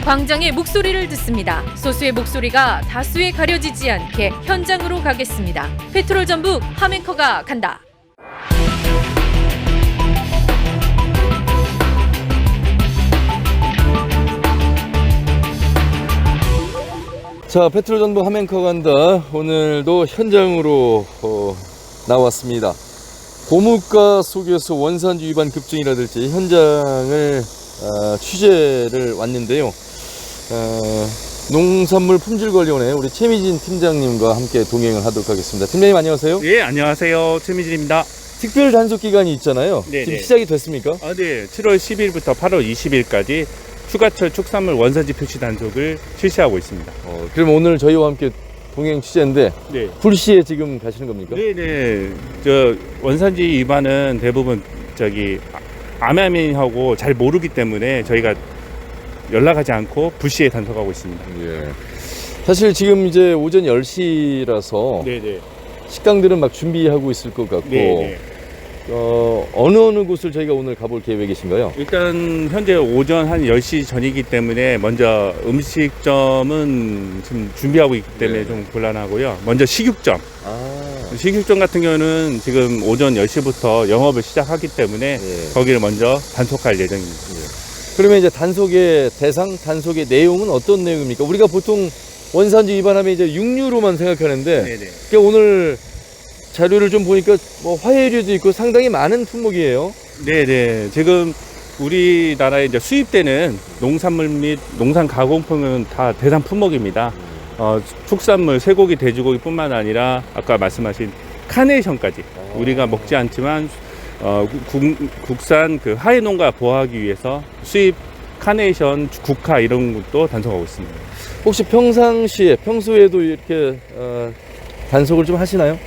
광장의 목소리를 듣습니다. 소수의 목소리가 다수에 가려지지 않게 현장으로 가겠습니다. 페트롤 전북 함앵커가 간다. 자, 페트롤 전북 함앵커 간다. 오늘도 현장으로 나왔습니다. 고물가 속에서 원산지 위반 급증이라든지 현장을 취재를 왔는데요. 농산물 품질관리원의 우리 최미진 팀장님과 함께 동행을 하도록 하겠습니다. 팀장님 안녕하세요. 예, 안녕하세요. 최미진입니다. 특별 단속 기간이 있잖아요. 네네. 지금 시작이 됐습니까? 네. 7월 10일부터 8월 20일까지 휴가철 축산물 원산지 표시 단속을 실시하고 있습니다. 그럼 오늘 저희와 함께 동행 취재인데 네. 불시에 지금 가시는 겁니까? 네네. 저 원산지 위반은 대부분 암야민하고 잘 모르기 때문에 저희가 연락하지 않고 불시에 단속하고 있습니다. 예. 사실 지금 이제 오전 10시라서 네네. 식당들은 막 준비하고 있을 것 같고 네네. 어느 곳을 저희가 오늘 가볼 계획이신가요? 일단 현재 오전 한 10시 전이기 때문에 먼저 음식점은 지금 준비하고 있기 때문에 네. 좀 곤란하고요. 먼저 식육점. 아, 식육점 같은 경우는 지금 오전 10시부터 영업을 시작하기 때문에 네. 거기를 먼저 단속할 예정입니다. 그러면 이제 단속의 대상, 단속의 내용은 어떤 내용입니까? 우리가 보통 원산지 위반하면 이제 육류로만 생각하는데 네네. 그러니까 오늘 자료를 좀 보니까 뭐 화해류도 있고 상당히 많은 품목이에요. 네네. 지금 우리나라에 이제 수입되는 농산물 및 농산 가공품은 다 대상 품목입니다. 축산물, 쇠고기, 돼지고기뿐만 아니라 아까 말씀하신 카네이션까지 우리가 먹지 않지만 국산 그 하해 농가 보호하기 위해서 수입 카네이션, 국화 이런 것도 단속하고 있습니다. 혹시 평소에도 이렇게 단속을 좀 하시나요?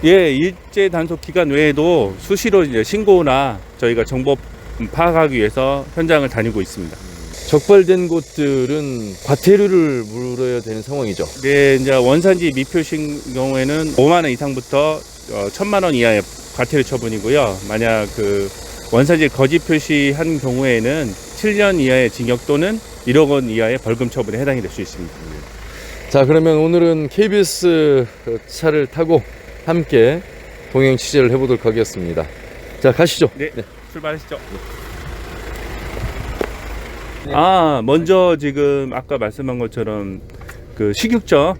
예, 일제 단속 기간 외에도 수시로 이제 신고나 저희가 정보 파악하기 위해서 현장을 다니고 있습니다. 적발된 곳들은 과태료를 물어야 되는 상황이죠. 네, 이제 원산지 미표시인 경우에는 5만 원 이상부터 1,000만 원 이하의 과태료 처분이고요. 만약 그 원산지 거짓 표시한 경우에는 7년 이하의 징역 또는 1억 원 이하의 벌금 처분에 해당이 될 수 있습니다. 자, 그러면 오늘은 KBS 차를 타고 함께 동행 취재를 해보도록 하겠습니다. 자, 가시죠. 네, 출발하시죠. 먼저 지금 아까 말씀한 것처럼 그 식육점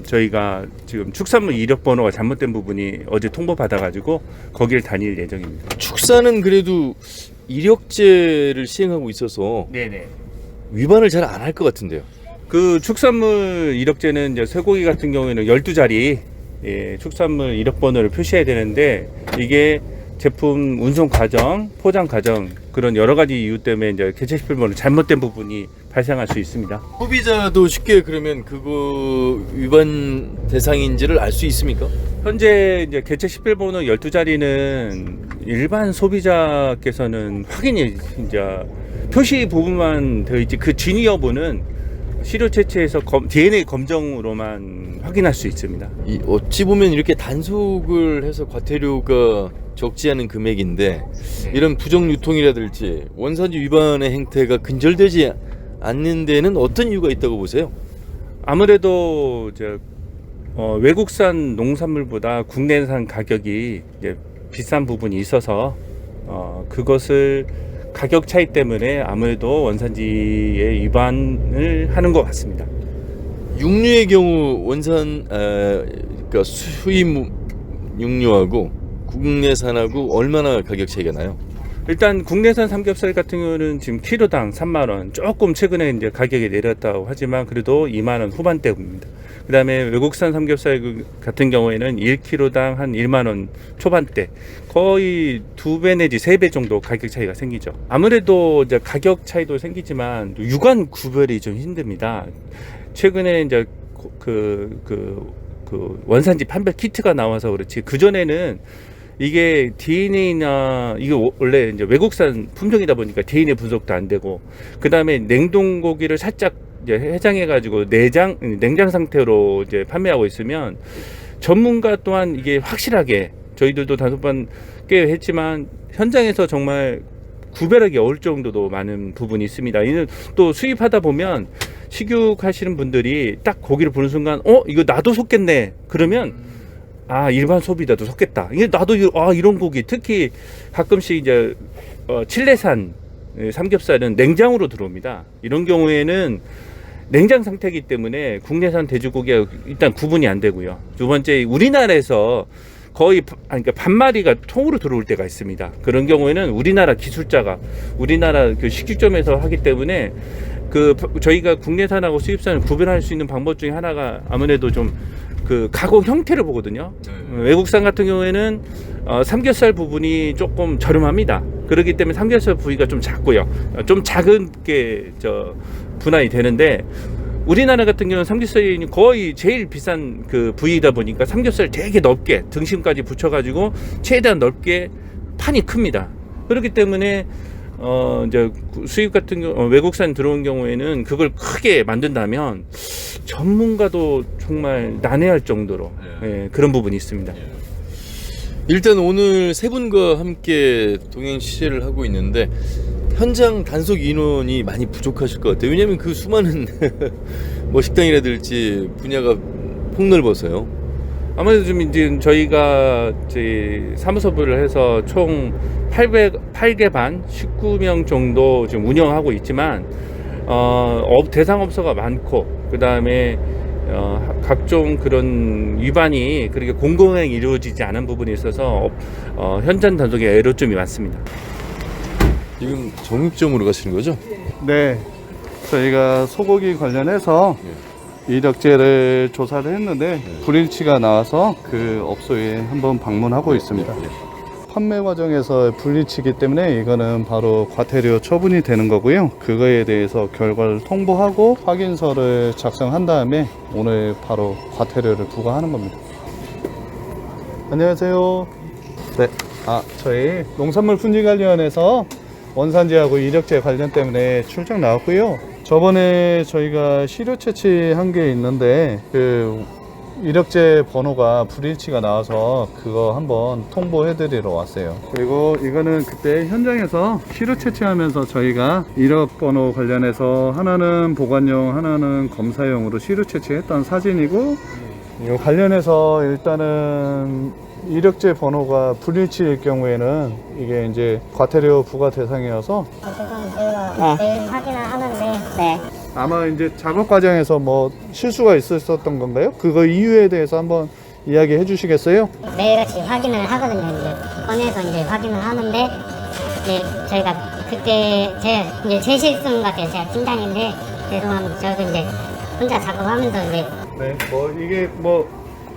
저희가 지금 축산물 이력 번호가 잘못된 부분이 어제 통보 받아가지고 거기를 다닐 예정입니다. 축사는 그래도 이력제를 시행하고 있어서 네네. 위반을 잘 안 할 것 같은데요. 그 축산물 이력제는 이제 쇠고기 같은 경우에는 12자리 축산물 이력 번호를 표시해야 되는데 이게 제품 운송 과정, 포장 과정 그런 여러 가지 이유 때문에 이제 개체식별번호 잘못된 부분이 발생할 수 있습니다. 소비자도 쉽게 그러면 그거 위반 대상인지를 알 수 있습니까? 현재 이제 개체식별번호 12자리는 일반 소비자께서는 확인이 이제 표시 부분만 되어 있지 그 진위 여부는 시료 채취에서 DNA 검정으로만 확인할 수 있습니다. 어찌 보면 이렇게 단속을 해서 과태료가 적지 않은 금액인데 이런 부정 유통이라든지 원산지 위반의 행태가 근절되지 않는 데는 어떤 이유가 있다고 보세요? 아무래도 이제 외국산 농산물보다 국내산 가격이 이제 비싼 부분이 있어서 그것을 가격 차이 때문에 아무래도 원산지에 위반을 하는 것 같습니다. 육류의 경우 그러니까 수입 육류하고 국내산하고 얼마나 가격 차이가 나요? 일단 국내산 삼겹살 같은 경우는 지금 키로당 3만 원, 조금 최근에 이제 가격이 내렸다고 하지만 그래도 2만 원 후반대입니다. 그다음에 외국산 삼겹살 같은 경우에는 1kg당 한 1만 원 초반대, 거의 2배 내지 3배 정도 가격 차이가 생기죠. 아무래도 이제 가격 차이도 생기지만 육안 구별이 좀 힘듭니다. 최근에 이제 그 원산지 판별 키트가 나와서 그렇지 그 전에는 이게 DNA나 이게 원래 이제 외국산 품종이다 보니까 DNA 분석도 안 되고 그 다음에 냉동고기를 살짝 이제 해장해가지고 냉장 상태로 이제 판매하고 있으면 전문가 또한 이게 확실하게 저희들도 단속반 꽤 했지만 현장에서 정말 구별하기 어려울 정도도 많은 부분이 있습니다. 이는 또 수입하다 보면 식육 하시는 분들이 딱 고기를 보는 순간 이거 나도 속겠네 그러면 일반 소비자도 속겠다. 이게 나도 이런 고기 특히 가끔씩 이제 칠레산 삼겹살은 냉장으로 들어옵니다. 이런 경우에는 냉장 상태이기 때문에 국내산 돼지고기가 일단 구분이 안 되고요. 두 번째, 우리나라에서 거의 그러니까 반마리가 통으로 들어올 때가 있습니다. 그런 경우에는 우리나라 기술자가 우리나라 그 식육점에서 하기 때문에 저희가 국내산하고 수입산을 구별할 수 있는 방법 중에 하나가 아무래도 좀 그 가공 형태를 보거든요. 외국산 같은 경우에는 삼겹살 부분이 조금 저렴합니다. 그렇기 때문에 삼겹살 부위가 좀 작고요. 좀 작은 게 분할이 되는데 우리나라 같은 경우는 삼겹살이 거의 제일 비싼 그 부위이다 보니까 삼겹살 되게 넓게 등심까지 붙여가지고 최대한 넓게 판이 큽니다. 그렇기 때문에 이제 수입 같은 경우 외국산 들어온 경우에는 그걸 크게 만든다면 전문가도 정말 난해할 정도로 그런 부분이 있습니다. 일단 오늘 세 분과 함께 동행 취재를 하고 있는데 현장 단속 인원이 많이 부족하실 것 같아요. 왜냐하면 그 수많은 뭐 식당이라든지 분야가 폭넓어서요. 아무래도 좀 이제 저희가 사무소부를 해서 총 8개 반 19명 정도 지금 운영하고 있지만 대상업소가 많고 그 다음에 각종 그런 위반이 그렇게 공공행위 이루어지지 않은 부분이 있어서 현장 단속에 애로점이 많습니다. 지금 정육점으로 가시는 거죠? 네, 저희가 소고기 관련해서 이력제를 조사를 했는데 불일치가 나와서 그 업소에 한번 방문하고 있습니다. 판매 과정에서 불일치기 때문에 이거는 바로 과태료 처분이 되는 거고요. 그거에 대해서 결과를 통보하고 확인서를 작성한 다음에 오늘 바로 과태료를 부과하는 겁니다. 안녕하세요. 네, 저희 농산물 품질관리원에서 원산지하고 이력제 관련 때문에 출장 나왔고요. 저번에 저희가 시료 채취한 게 있는데 그 이력제 번호가 불일치가 나와서 그거 한번 통보해 드리러 왔어요. 그리고 이거는 그때 현장에서 시료 채취하면서 저희가 이력 번호 관련해서 하나는 보관용 하나는 검사용으로 시료 채취했던 사진이고 이거 관련해서 일단은 이력제 번호가 불일치일 경우에는 이게 이제 과태료 부과 대상이어서 저희가 내일 확인을 하는데 아마 이제 작업 과정에서 뭐 실수가 있었던 건가요? 그거 이유에 대해서 한번 이야기해 주시겠어요? 매일같이 확인을 하거든요. 이제 꺼내서 이제 확인을 하는데 이제 저희가 그때 제 실수인 것 같아요. 제가 팀장인데 죄송합니다. 저도 이제 혼자 작업하면서 이제 네, 뭐 이게 뭐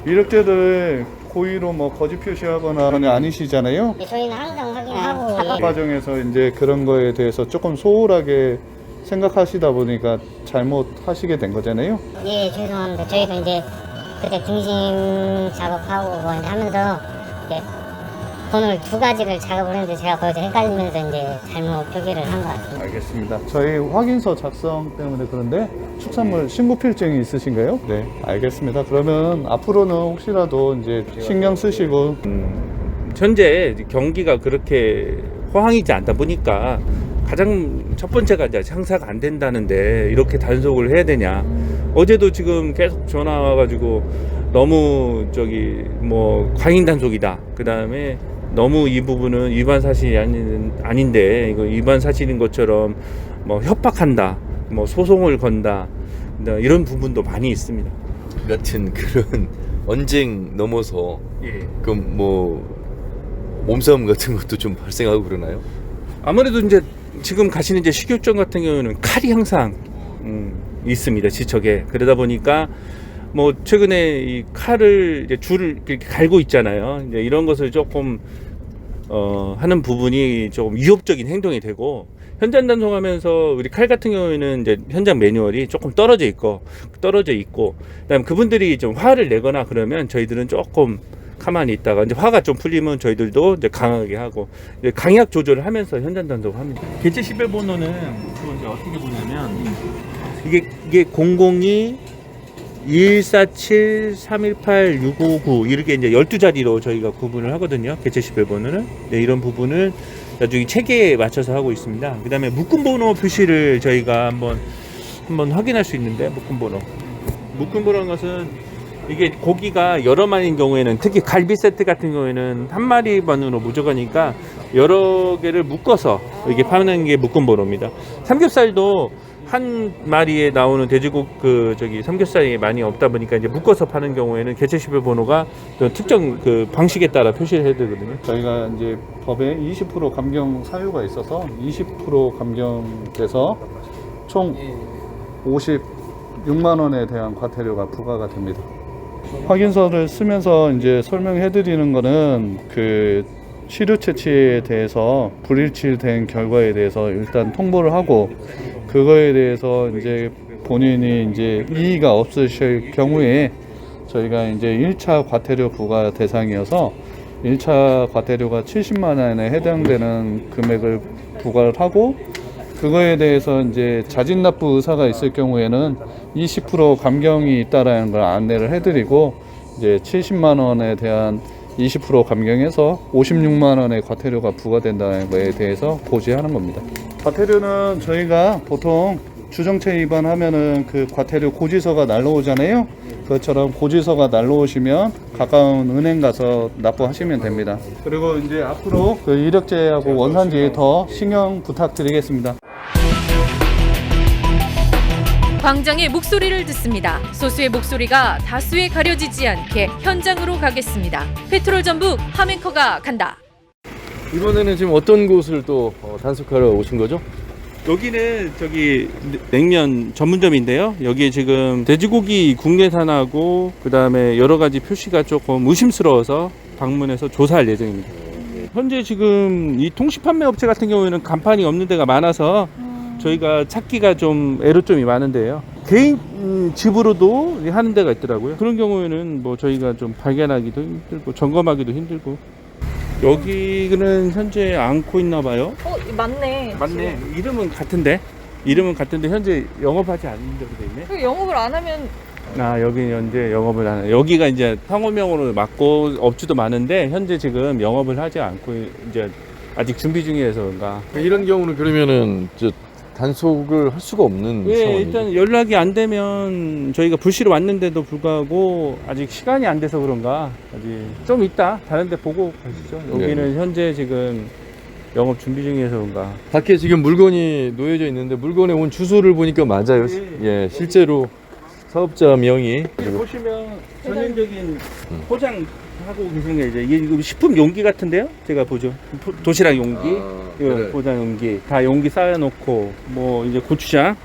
이력제들 고의로 뭐 거짓 표시하거나 그런 게 아니시잖아요. 저희는 항상 확인하고 작업 과정에서 이제 그런 거에 대해서 조금 소홀하게 생각하시다 보니까 잘못하시게 된 거잖아요. 예, 죄송합니다. 저희도 이제 그때 중심 작업하고 뭐 하면서 이제 번호를 2가지를 작업을 했는데 제가 거기서 헷갈리면서 이제 잘못 표기를 한 것 같습니다. 알겠습니다. 저희 확인서 작성 때문에 그런데 축산물 신고 필증이 있으신가요? 네, 알겠습니다. 그러면 앞으로는 혹시라도 이제 신경 쓰시고 현재 경기가 그렇게 호황이지 않다 보니까 가장 첫 번째가 이제 장사가 안 된다는데 이렇게 단속을 해야 되냐. 어제도 지금 계속 전화 와가지고 너무 뭐 과잉 단속이다. 그 다음에 너무 이 부분은 위반 사실이 아닌데 이거 위반 사실인 것처럼 뭐 협박한다, 뭐 소송을 건다 이런 부분도 많이 있습니다. 같은 그런 언쟁 넘어서 그럼 뭐 몸싸움 같은 것도 좀 발생하고 그러나요? 아무래도 이제 지금 가시는 이제 식육점 같은 경우는 칼이 항상 있습니다. 지척에. 그러다 보니까 뭐 최근에 이 칼을 이제 줄을 이렇게 갈고 있잖아요. 이제 이런 것을 조금 하는 부분이 조금 위협적인 행동이 되고 현장 단속하면서 우리 칼 같은 경우에는 이제 현장 매뉴얼이 조금 떨어져 있고 그다음에 그분들이 좀 화를 내거나 그러면 저희들은 조금 가만히 있다가 이제 화가 좀 풀리면 저희들도 이제 강하게 하고 이제 강약 조절을 하면서 현장 단속을 합니다. 개체 시별 번호는 이제 어떻게 보냐면 이게 002 2147 318 659 이렇게 이제 12자리로 저희가 구분을 하거든요. 개체 시별 번호는. 네, 이런 부분을 나중에 체계에 맞춰서 하고 있습니다. 그 다음에 묶음번호 표시를 저희가 한번 확인할 수 있는데, 묶음번호라는 것은 이게 고기가 여러 마리인 경우에는, 특히 갈비 세트 같은 경우에는 한 마리만으로 무조건이니까 여러 개를 묶어서 이게 파는 게 묶음번호입니다. 삼겹살도 한 마리에 나오는 삼겹살이 많이 없다 보니까 이제 묶어서 파는 경우에는 개체식별 번호가 특정 그 방식에 따라 표시를 해야 되거든요. 저희가 이제 법에 20% 감경 사유가 있어서 20% 감경돼서 총 56만 원에 대한 과태료가 부과가 됩니다. 확인서를 쓰면서 이제 설명해 드리는 거는 그 시료 채취에 대해서 불일치된 결과에 대해서 일단 통보를 하고, 그거에 대해서 이제 본인이 이제 이의가 없으실 경우에 저희가 이제 1차 과태료 부과 대상이어서 1차 과태료가 70만 원에 해당되는 금액을 부과를 하고, 그거에 대해서 이제 자진 납부 의사가 있을 경우에는 20% 감경이 있다라는 걸 안내를 해드리고, 이제 70만 원에 대한 20% 감경해서 56만 원의 과태료가 부과된다는 거에 대해서 고지하는 겁니다. 과태료는 저희가 보통 주정체 위반하면은 그 과태료 고지서가 날라오잖아요. 그것처럼 고지서가 날라오시면 가까운 은행 가서 납부하시면 됩니다. 그리고 이제 앞으로 그 이력제하고 원산지 더 신경 부탁드리겠습니다. 광장의 목소리를 듣습니다. 소수의 목소리가 다수에 가려지지 않게 현장으로 가겠습니다. 페트롤 전북 함앵커가 간다. 이번에는 지금 어떤 곳을 또 단속하러 오신 거죠? 여기는 저기 냉면 전문점인데요. 여기에 지금 돼지고기 국내산하고 그 다음에 여러 가지 표시가 조금 의심스러워서 방문해서 조사할 예정입니다. 현재 지금 이 통시 판매 업체 같은 경우에는 간판이 없는 데가 많아서 저희가 찾기가 좀 애로점이 많은데요. 개인 집으로도 하는 데가 있더라고요. 그런 경우에는 뭐 저희가 좀 발견하기도 힘들고 점검하기도 힘들고. 여기는 현재 않고 있나 봐요. 맞네. 맞네. 이름은 같은데 현재 영업하지 않는 데로 돼 있네. 그 영업을 안 하면 여기 현재 영업을 하는, 여기가 이제 상호명으로 맞고 업주도 많은데 현재 지금 영업을 하지 않고 이제 아직 준비 중이라서 그런가. 이런 경우는 그러면은 단속을 할 수가 없는 예, 상황이죠. 일단 연락이 안 되면 저희가 불시로 왔는데도 불구하고 아직 시간이 안 돼서 그런가 아직 좀 이따 다른 데 보고 가시죠. 여기는 현재 지금 영업 준비 중이라서 그런가. 밖에 지금 물건이 놓여져 있는데 물건에 온 주소를 보니까 맞아요. 예, 실제로 사업자 명의. 여기 보시면 전형적인 포장하고 계시는 게 이게 지금 식품 용기 같은데요? 제가 보죠. 도시락 용기, 이거 포장 용기, 다 용기 쌓아놓고 뭐 이제 고추장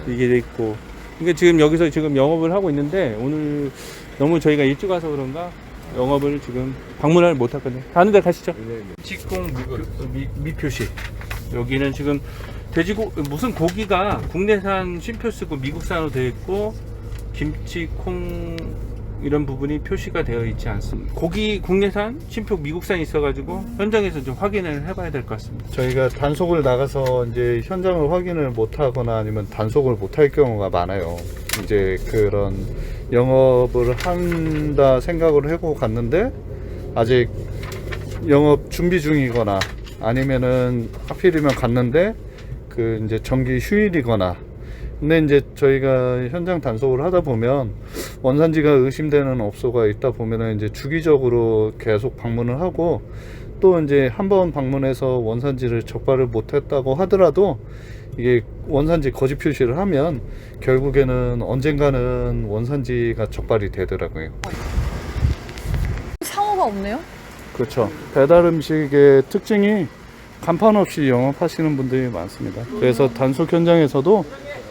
이게 돼 있고. 이게 지금 여기서 지금 영업을 하고 있는데 오늘 너무 저희가 일찍 와서 그런가 영업을 지금 방문을 못 하거든요. 다른 데 가시죠. 치콩 미표시. 여기는 지금 무슨 고기가 국내산 쉼표 쓰고 미국산으로 되어 있고 김치, 콩 이런 부분이 표시가 되어 있지 않습니다. 고기 국내산, 쉼표 미국산이 있어가지고 현장에서 좀 확인을 해봐야 될 것 같습니다. 저희가 단속을 나가서 이제 현장을 확인을 못하거나 아니면 단속을 못할 경우가 많아요. 이제 그런 영업을 한다 생각을 하고 갔는데 아직 영업 준비 중이거나 아니면은 하필이면 갔는데 그 이제 정기 휴일이거나. 근데 이제 저희가 현장 단속을 하다 보면 원산지가 의심되는 업소가 있다 보면은 이제 주기적으로 계속 방문을 하고, 또 이제 한번 방문해서 원산지를 적발을 못했다고 하더라도 이게 원산지 거짓 표시를 하면 결국에는 언젠가는 원산지가 적발이 되더라고요. 상호가 없네요. 그렇죠. 배달 음식의 특징이 간판 없이 영업하시는 분들이 많습니다. 그래서 단속 현장에서도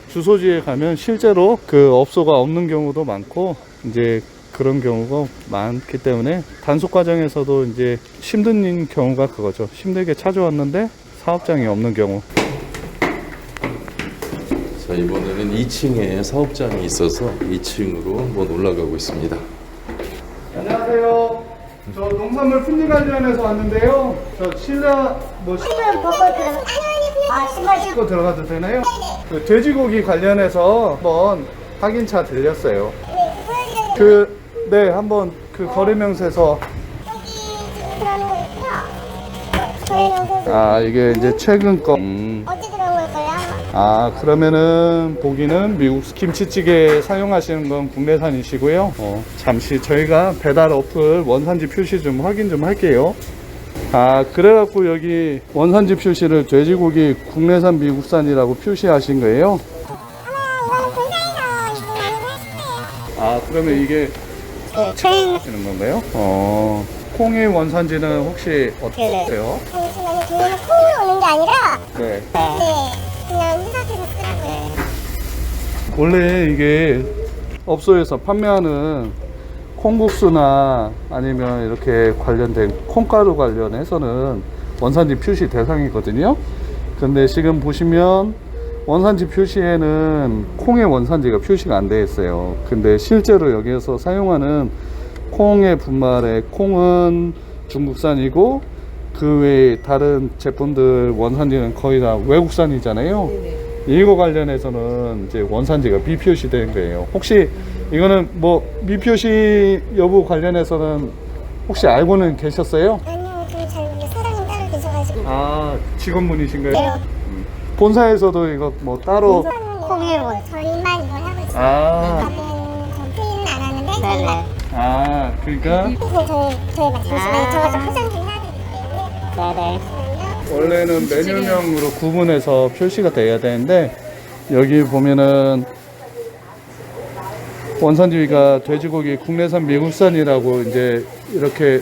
주소지에 가면 실제로 그 업소가 없는 경우도 많고 이제 그런 경우가 많기 때문에 단속 과정에서도 이제 힘든 경우가 그거죠. 힘들게 찾아왔는데 사업장이 없는 경우. 자, 이번에는 2층에 사업장이 있어서 2층으로 한번 올라가고 있습니다. 안녕하세요. 저 농산물 품질관리원에서 왔는데요. 저 신발 신고 들어가도 되나요? 그 돼지고기 관련해서 한번 확인차 들렸어요. 한번 그 거래명세서 저희는 그 아, 이게 이제 최근 거. 어디 들어올 거예요? 아, 그러면은 고기는 미국 김치찌개 사용하시는 건 국내산이시고요. 잠시 저희가 배달 어플 원산지 표시 좀 확인 좀 할게요. 아, 그래갖고 여기 원산지 표시를 돼지고기 국내산 미국산이라고 표시하신 거예요? 아마 이거는 본사에서 이거 많이 하실 거예요. 아, 그러면 이게 하시는 건가요? 콩의 원산지는 혹시 어떻게 돼요? 잠시만요. 저희는 콩으로 오는 게 아니라 네. 그냥 회사에서 쓰라고요. 원래 이게 업소에서 판매하는 콩국수나 아니면 이렇게 관련된 콩가루 관련해서는 원산지 표시 대상이거든요. 근데 지금 보시면 원산지 표시에는 콩의 원산지가 표시가 안 되어 있어요. 근데 실제로 여기에서 사용하는 콩의 분말에 콩은 중국산이고 그 외에 다른 제품들 원산지는 거의 다 외국산이잖아요. 이거 관련해서는 이제 원산지가 미표시된 거예요. 혹시 이거는 뭐 미표시 여부 관련해서는 혹시 알고는 계셨어요? 아니요, 그잘 모르겠어요. 사장님 따로 계셔가지고. 아, 직원분이신가요? 네. 본사에서도 이거 뭐 따로 콩으로 저희만 이걸 하고 있어요. 아, 다른 검토는 안 하는데 저희만. 아, 그러니까 저희만 잠시만요. 저가 좀 포장 좀 해야 되기 때문에. 잠시만요. 원래는 메뉴명으로 구분해서 표시가 돼야 되는데 여기 보면은 원산지가 돼지고기 국내산 미국산이라고 이제 이렇게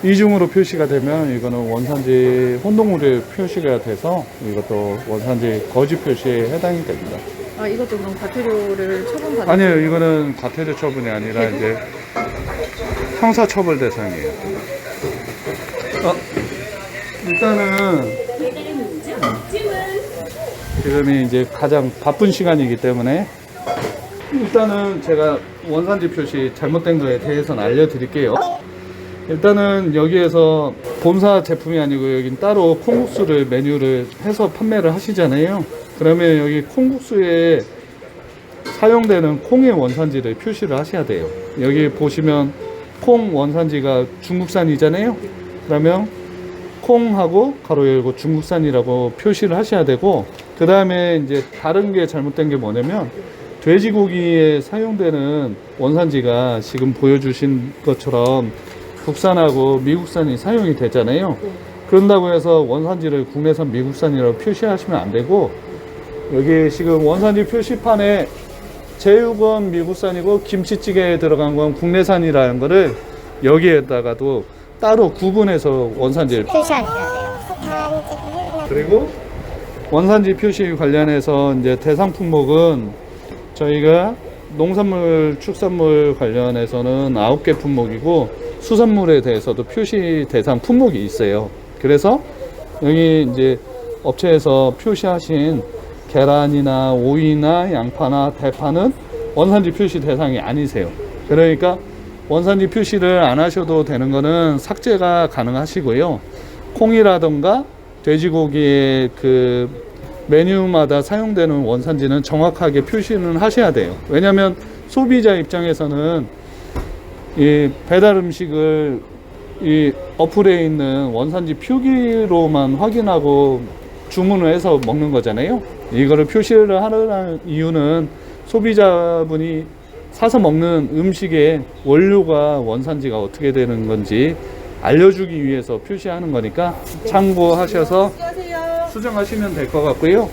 이중으로 표시가 되면 이거는 원산지 혼동물에 표시가 돼서 이것도 원산지 거짓 표시에 해당이 됩니다. 아 이것도 그럼 과태료를 처분받는 아니요, 이거는 과태료 처분이 아니라 이제 형사처벌 대상이에요. 일단은 지금이 이제 가장 바쁜 시간이기 때문에 일단은 제가 원산지 표시 잘못된 거에 대해서는 알려드릴게요. 일단은 여기에서 본사 제품이 아니고 여긴 따로 콩국수를 메뉴를 해서 판매를 하시잖아요. 그러면 여기 콩국수에 사용되는 콩의 원산지를 표시를 하셔야 돼요. 여기 보시면 콩 원산지가 중국산이잖아요. 그러면 콩하고 가로 열고 중국산이라고 표시를 하셔야 되고, 그 다음에 이제 다른 게 잘못된 게 뭐냐면 돼지고기에 사용되는 원산지가 지금 보여주신 것처럼 국산하고 미국산이 사용이 되잖아요. 그런다고 해서 원산지를 국내산 미국산이라고 표시하시면 안 되고, 여기 지금 원산지 표시판에 제육은 미국산이고 김치찌개에 들어간 건 국내산이라는 거를 여기에다가도 따로 구분해서 원산지를 표시하셔야 돼요. 그리고 원산지 표시 관련해서 이제 대상 품목은 저희가 농산물, 축산물 관련해서는 9개 품목이고 수산물에 대해서도 표시 대상 품목이 있어요. 그래서 여기 이제 업체에서 표시하신 계란이나 오이나 양파나 대파는 원산지 표시 대상이 아니세요. 그러니까 원산지 표시를 안 하셔도 되는 거는 삭제가 가능하시고요. 콩이라던가 돼지고기의 그 메뉴마다 사용되는 원산지는 정확하게 표시는 하셔야 돼요. 왜냐하면 소비자 입장에서는 이 배달 음식을 이 어플에 있는 원산지 표기로만 확인하고 주문을 해서 먹는 거잖아요. 이거를 표시를 하는 이유는 소비자분이 사서 먹는 음식의 원료가 원산지가 어떻게 되는 건지 알려주기 위해서 표시하는 거니까 참고하셔서 수정하시면 될 것 같고요.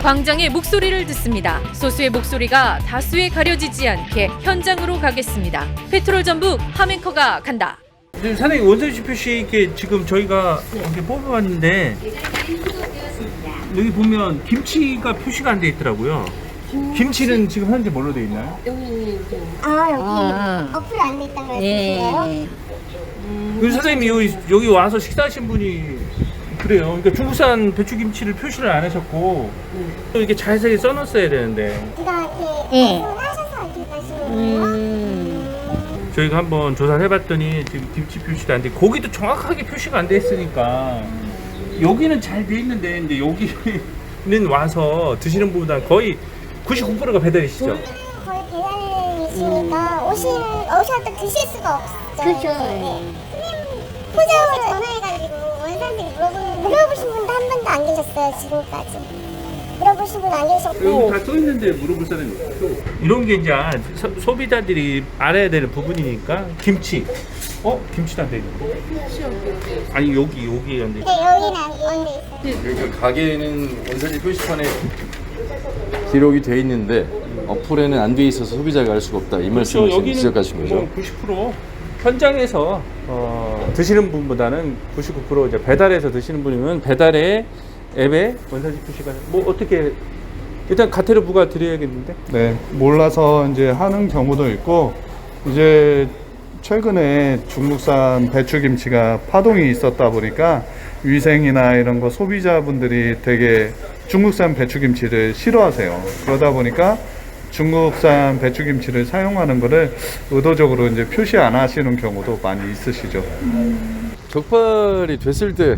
광장의 목소리를 듣습니다. 소수의 목소리가 다수에 가려지지 않게 현장으로 가겠습니다. 페트롤 전북 하멘커가 간다. 지금 사장님 원산지 표시 이렇게 지금 저희가 이렇게 뽑아봤는데 여기 보면 김치가 표시가 안 돼 있더라고요. 김치는 지금 현재 뭘로 돼 있나요? 여기 어플 안 돼 있다고 했어요. 그래서 사장님이 여기 와서 식사하신 분이 그래요. 그러니까 중국산 배추김치를 표시를 안 하셨고 또 이렇게 자세하게 써놨어야 되는데 그러니까 이렇게 하셔서 이렇게 가시는 거예요. 저희가 한번 조사를 해봤더니 지금 김치 표시도 안 돼, 고기도 정확하게 표시가 안 돼 있으니까 여기는 잘 돼 있는데 이제 여기는 와서 드시는 분보다 거의 99%가 배달이시죠? 거의 배달이시니까 오셔도 드실 수가 없죠. 그렇죠. 포장을 전화해가지고 원산지 물어보신 분도 한 번도 안 계셨어요 지금까지. 물어보신 분 안 계셨고. 여기 다 써 있는데 물어볼 사람이 없어. 이런 게 이제 소비자들이 알아야 되는 부분이니까 김치. 김치도 안 돼 있는데? 아니 여기 안 돼. 네 여기는 안 돼 있어요. 그러니까 가게에는 원산지 표시판에 기록이 돼 있는데 어플에는 안 돼 있어서 소비자가 알 수가 없다. 이 말씀을 지금 지적하신 거죠? 90% 현장에서 드시는 분보다는 99% 이제 배달해서 드시는 분이면 배달의 앱에 원산지 표시가 뭐 어떻게 일단 가태료 부과 드려야겠는데? 네, 몰라서 이제 하는 경우도 있고, 이제 최근에 중국산 배추김치가 파동이 있었다 보니까 위생이나 이런 거 소비자분들이 되게 중국산 배추김치를 싫어하세요. 그러다 보니까 중국산 배추김치를 사용하는 거를 의도적으로 이제 표시 안 하시는 경우도 많이 있으시죠. 적발이 됐을 때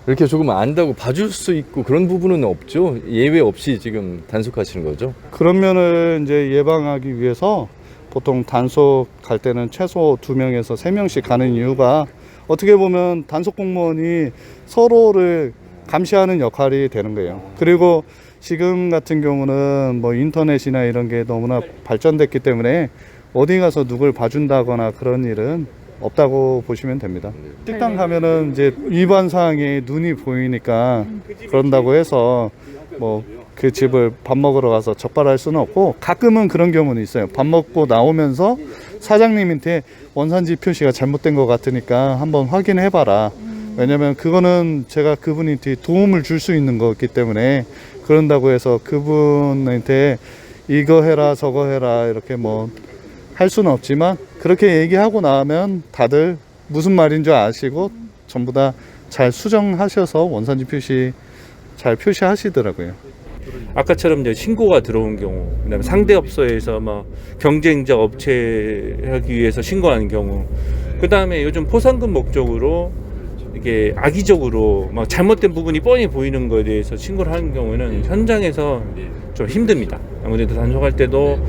이렇게 조금 안다고 봐줄 수 있고 그런 부분은 없죠? 예외 없이 지금 단속하시는 거죠? 그런 면을 이제 예방하기 위해서 보통 단속 갈 때는 최소 2명에서 3명씩 가는 이유가 어떻게 보면 단속 공무원이 서로를 감시하는 역할이 되는 거예요. 그리고 지금 같은 경우는 뭐 인터넷이나 이런 게 너무나 발전됐기 때문에 어디 가서 누굴 봐준다거나 그런 일은 없다고 보시면 됩니다. 식당 가면은 이제 위반 사항에 눈이 보이니까 그런다고 해서 뭐 그 집을 밥 먹으러 가서 적발할 수는 없고, 가끔은 그런 경우는 있어요. 밥 먹고 나오면서 사장님한테 원산지 표시가 잘못된 것 같으니까 한번 확인해 봐라. 왜냐면 그거는 제가 그분한테 도움을 줄 수 있는 거기 때문에, 그런다고 해서 그분한테 이거 해라 저거 해라 이렇게 뭐 할 수는 없지만, 그렇게 얘기하고 나면 다들 무슨 말인 줄 아시고 전부 다 잘 수정하셔서 원산지 표시 잘 표시하시더라고요. 아까처럼 이제 신고가 들어온 경우, 그다음에 상대 업소에서 뭐 경쟁자 업체 하기 위해서 신고하는 경우, 그다음에 요즘 포상금 목적으로 이게 악의적으로 막 잘못된 부분이 뻔히 보이는 거에 대해서 신고를 하는 경우에는 현장에서 좀 힘듭니다. 아무래도 단속할 때도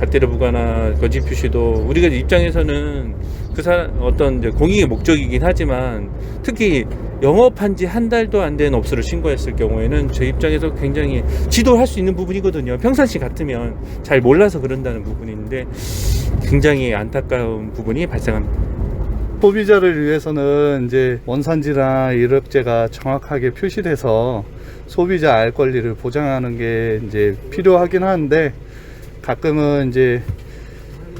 가태료 부과나 거짓 표시도 우리가 입장에서는 그 사람 어떤 이제 공익의 목적이긴 하지만, 특히 영업한 지 한 달도 안 된 업소를 신고했을 경우에는 제 입장에서 굉장히 지도할 수 있는 부분이거든요. 평상시 같으면 잘 몰라서 그런다는 부분인데 굉장히 안타까운 부분이 발생합니다. 소비자를 위해서는 이제 원산지나 이력제가 정확하게 표시돼서 소비자 알 권리를 보장하는 게 이제 필요하긴 한데, 가끔은 이제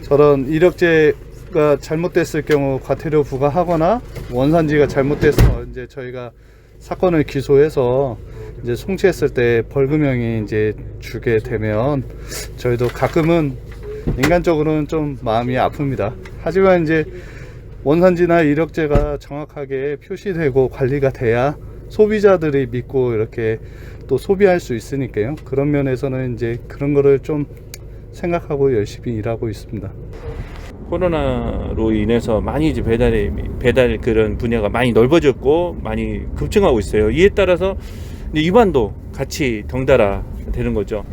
저런 이력제가 잘못됐을 경우 과태료 부과하거나 원산지가 잘못돼서 이제 저희가 사건을 기소해서 이제 송치했을 때 벌금형이 이제 주게 되면 저희도 가끔은 인간적으로는 좀 마음이 아픕니다. 하지만 이제 원산지나 이력제가 정확하게 표시되고 관리가 돼야 소비자들이 믿고 이렇게 또 소비할 수 있으니까요. 그런 면에서는 이제 그런 거를 좀 생각하고 열심히 일하고 있습니다. 코로나로 인해서 많이 이제 배달 그런 분야가 많이 넓어졌고 많이 급증하고 있어요. 이에 따라서 이제 위반도 같이 덩달아 되는 거죠.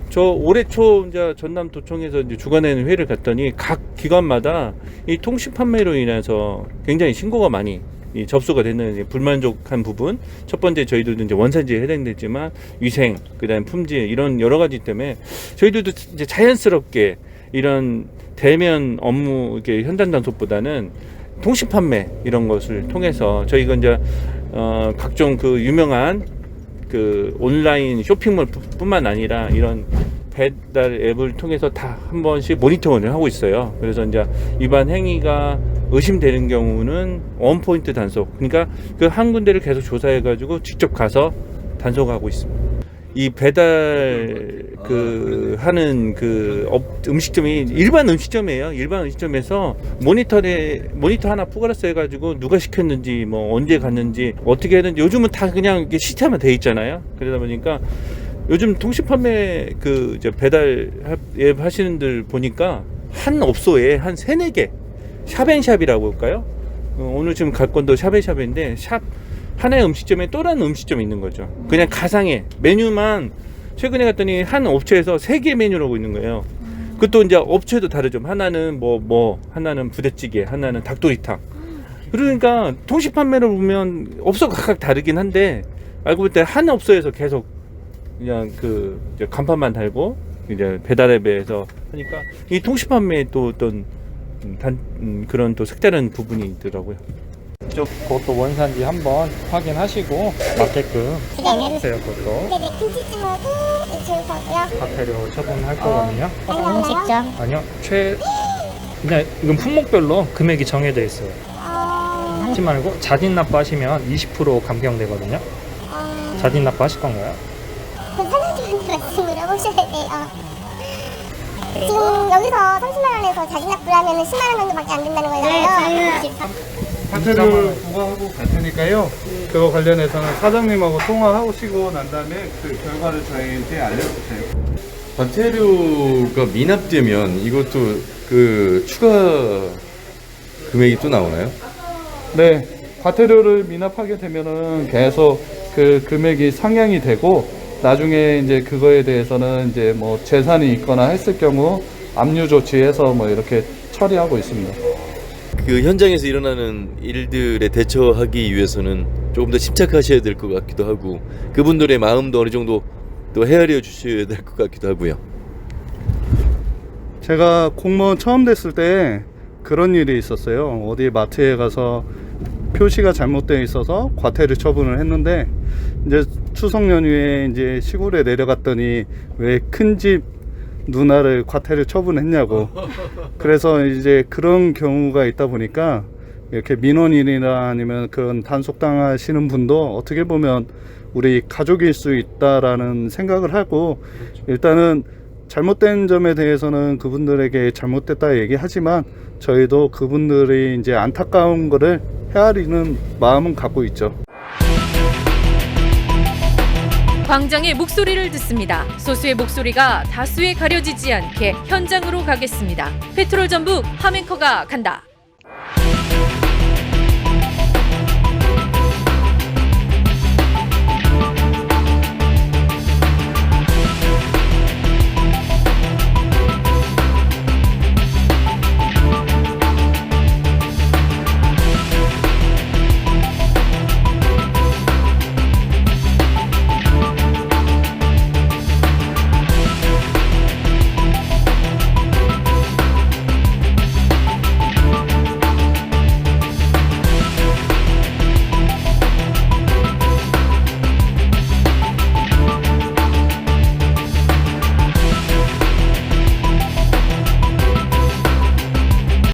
저 올해 초 이제 전남도청에서 이제 주관하는 회의를 갔더니 각 기관마다 이 통신 판매로 인해서 굉장히 신고가 많이 접수가 되는 불만족한 부분. 첫 번째 저희들도 이제 원산지에 해당되지만 위생, 그다음 품질 이런 여러 가지 때문에 저희들도 이제 자연스럽게 이런 대면 업무 이렇게 현장 단속보다는 통신 판매 이런 것을 통해서 저희가 이제 각종 그 유명한 그 온라인 쇼핑몰 뿐만 아니라 이런 배달 앱을 통해서 다 한 번씩 모니터링을 하고 있어요. 그래서 이제 위반 행위가 의심되는 경우는 원포인트 단속, 그러니까 그 한 군데를 계속 조사해 가지고 직접 가서 단속하고 있습니다. 이 배달 그 하는 그 음식점이 일반 음식점이에요. 일반 음식점에서 모니터 하나 플러스 해가지고 누가 시켰는지 뭐 언제 갔는지 어떻게 했는지 요즘은 다 그냥 이게 시스템화 돼 있잖아요. 그러다 보니까 요즘 통신 판매 그 이제 배달 앱 하시는 들 보니까 한 업소에 한 3-4개 샵앤샵이라고 할까요? 오늘 지금 갈 건도 샵앤샵인데 샵 하나의 음식점에 또 다른 음식점이 있는 거죠. 그냥 가상의 메뉴만 최근에 갔더니 한 업체에서 3개 메뉴라고 있는 거예요. 그것도 이제 업체도 다르죠. 하나는 하나는 부대찌개, 하나는 닭도리탕. 그러니까 통시 판매를 보면 업소 각각 다르긴 한데 알고 볼 때 한 업소에서 계속 그냥 그 이제 간판만 달고 이제 배달앱에서 하니까 이 통시 판매에 또 어떤 그런 또 색다른 부분이 있더라고요. 그것도 원산지 한번 확인하시고 맞게끔 해주세요. 그것도 네네, 김치찜하고 제육하고요. 과태료 처분할 거거든요. 음식점. 아니요, 그냥 이건 품목별로 금액이 정해져 있어요. 하지 말고 자진 납부하시면 20% 감경되거든요. 자진 납부하실 건가요? 그 사장님한테 말씀을 해보셔야 돼요. 지금 여기서 30만 원에서 자진 납부를 하면 10만 원 정도밖에 안 된다는 거예요. 과태료를 부과하고 갈 테니까요. 그거 관련해서는 사장님하고 통화하시고 난 다음에 그 결과를 저희한테 알려주세요. 과태료가 미납되면 이것도 그 추가 금액이 또 나오나요? 네, 과태료를 미납하게 되면은 계속 그 금액이 상향이 되고 나중에 이제 그거에 대해서는 이제 뭐 재산이 있거나 했을 경우 압류 조치해서 뭐 이렇게 처리하고 있습니다. 그 현장에서 일어나는 일들에 대처하기 위해서는 조금 더 침착하셔야 될 것 같기도 하고 그분들의 마음도 어느 정도 또 헤아려 주셔야 될 것 같기도 하고요. 제가 공무원 처음 됐을 때 그런 일이 있었어요. 어디 마트에 가서 표시가 잘못되어 있어서 과태료 처분을 했는데 이제 추석 연휴에 이제 시골에 내려갔더니 왜 큰 집 누나를 과태료 처분했냐고. 그래서 이제 그런 경우가 있다 보니까 이렇게 민원인이나 아니면 그런 단속당하시는 분도 어떻게 보면 우리 가족일 수 있다라는 생각을 하고 일단은 잘못된 점에 대해서는 그분들에게 잘못됐다 얘기하지만 저희도 그분들이 이제 안타까운 거를 헤아리는 마음은 갖고 있죠. 광장의 목소리를 듣습니다. 소수의 목소리가 다수에 가려지지 않게 현장으로 가겠습니다. 페트롤 전북 함앵커가 간다.